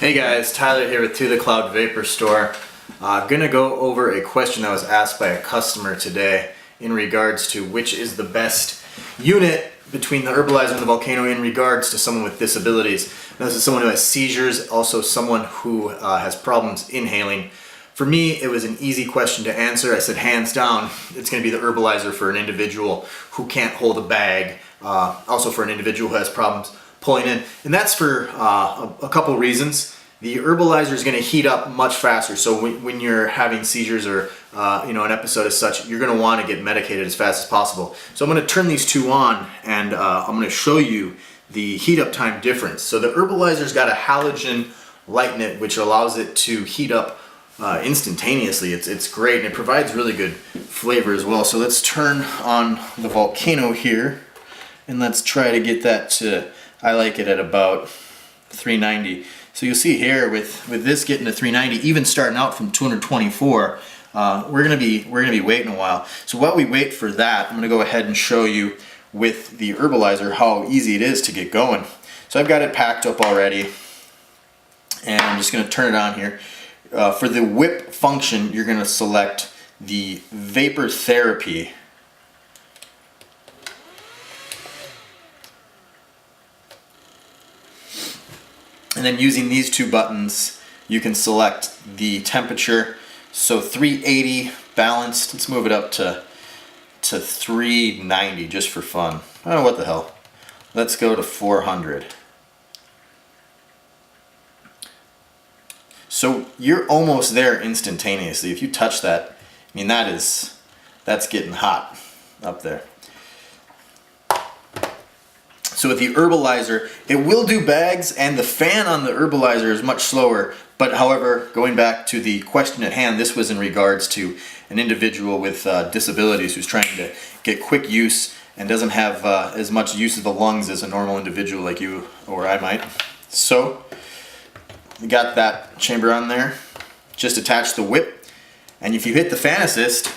Hey guys, Tyler here with To The Cloud Vapor Store. Gonna go over a question that was asked by a customer today in regards to which is the best unit between the Herbalizer and the Volcano in regards to someone with disabilities. Now, this is someone who has seizures, also someone who has problems inhaling. For me, it was an easy question to answer. I said hands down, it's gonna be the Herbalizer for an individual who can't hold a bag, also for an individual who has problems pulling in, and that's for a couple reasons. The Herbalizer is going to heat up much faster, so when you're having seizures or an episode as such, you're going to want to get medicated as fast as possible. So I'm going to turn these two on, and I'm going to show you the heat up time difference. So the Herbalizer's got a halogen light in it, which allows it to heat up instantaneously. It's great, and it provides really good flavor as well. So let's turn on the Volcano here, and let's try to get that to, I like it at about 390. So you'll see here with this getting to 390, even starting out from 224, we're gonna be waiting a while. So while we wait for that, I'm gonna go ahead and show you with the Herbalizer how easy it is to get going. So I've got it packed up already, and I'm just gonna turn it on here. For the whip function, you're gonna select the Vapor Therapy. And then using these two buttons, you can select the temperature. So 380 balanced. Let's move it up to 390 just for fun. Oh, what the hell. Let's go to 400. So you're almost there instantaneously. If you touch that, I mean, that's getting hot up there. So with the Herbalizer, it will do bags, and the fan on the Herbalizer is much slower. But however, going back to the question at hand, this was in regards to an individual with disabilities who's trying to get quick use and doesn't have as much use of the lungs as a normal individual like you or I might. So, you got that chamber on there. Just attach the whip, and if you hit the fan assist,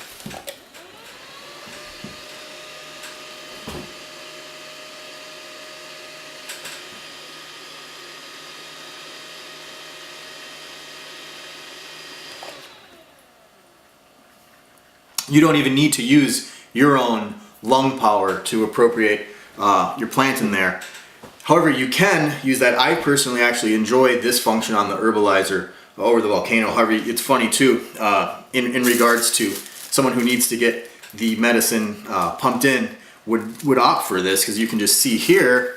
you don't even need to use your own lung power to appropriate your plant in there. However, you can use that. I personally actually enjoy this function on the Herbalizer over the Volcano. However, it's funny too, in regards to someone who needs to get the medicine pumped in, would opt for this, because you can just see here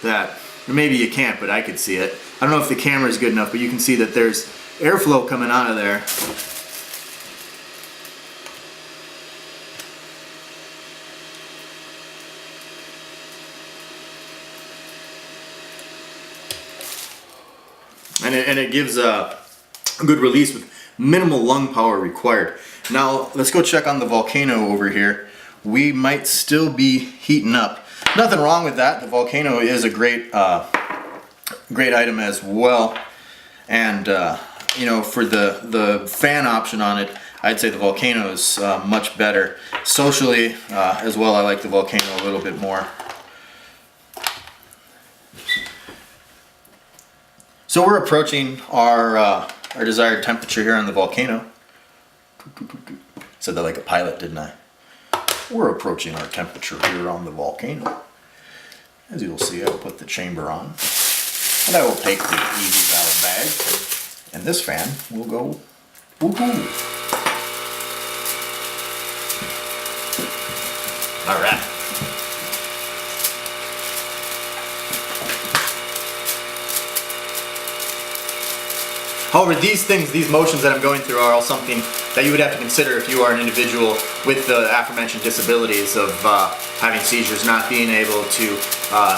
that, or maybe you can't, but I could see it. I don't know if the camera is good enough, but you can see that there's airflow coming out of there. And it gives a good release with minimal lung power required. Now let's go check on the Volcano over here. We might still be heating up. Nothing wrong with that. The Volcano is a great item as well. And for the fan option on it, I'd say the Volcano is much better. Socially as well, I like the Volcano a little bit more. So we're approaching our desired temperature here on the Volcano. Said that like a pilot, didn't I? We're approaching our temperature here on the Volcano. As you'll see, I'll put the chamber on, and I will take the Easy Valve bag, and this fan will go woohoo. All right. However, these motions that I'm going through are all something that you would have to consider if you are an individual with the aforementioned disabilities of having seizures, not being able to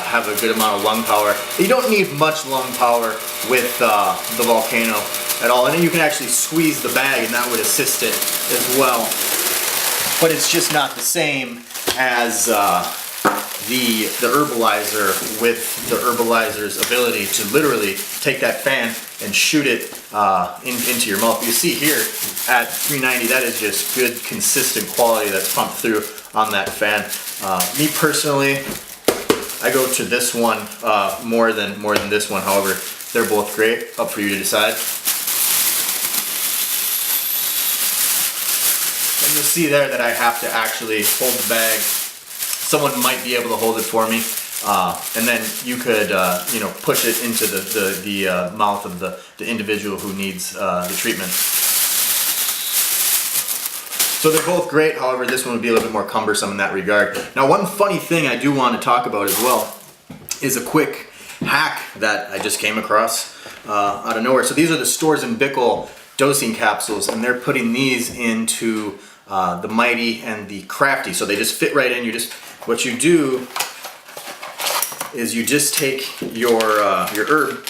have a good amount of lung power. You don't need much lung power with the Volcano at all, and then you can actually squeeze the bag, and that would assist it as well. But it's just not the same as the Herbalizer, with the Herbalizer's ability to literally take that fan and shoot it into your mouth. You see here at 390, that is just good, consistent quality that's pumped through on that fan. Me personally, I go to this one more than this one. However, They're both great, up for you to decide. And you'll see there that I have to actually hold the bag. Someone might be able to hold it for me. And then you could, you know, push it into the mouth of the individual who needs the treatment. So they're both great, however, this one would be a little bit more cumbersome in that regard. Now, one funny thing I do want to talk about as well is a quick hack that I just came across out of nowhere. So these are the Storz Bickel Dosing Capsules, and they're putting these into the Mighty and the Crafty. So they just fit right in. What you do is you just take your herb,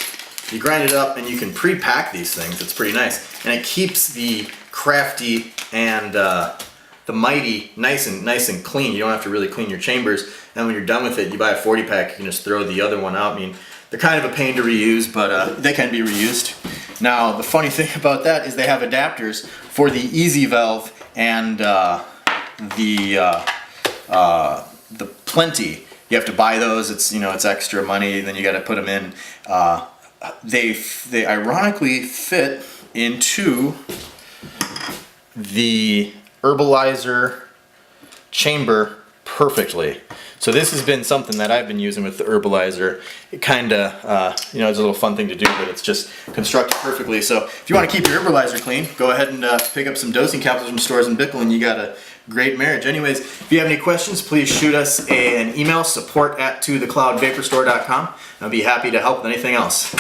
you grind it up, and you can pre-pack these things. It's pretty nice, and it keeps the Crafty and the Mighty nice and clean. You don't have to really clean your chambers. And when you're done with it, you buy a 40-pack. You can just throw the other one out. I mean, they're kind of a pain to reuse, but they can be reused. Now, the funny thing about that is they have adapters for the Easy Valve and the Plenty. You have to buy those. It's, you know, it's extra money. Then you got to put them in. They ironically fit into the Herbalizer chamber perfectly. So this has been something that I've been using with the Herbalizer. It kind of, you know, it's a little fun thing to do, but it's just constructed perfectly. So if you want to keep your Herbalizer clean, go ahead and pick up some dosing capsules from Storz Bickel, and you got a great marriage. Anyways, if you have any questions, please shoot us an email, support@tothecloudvaporstore.com. I'll be happy to help with anything else.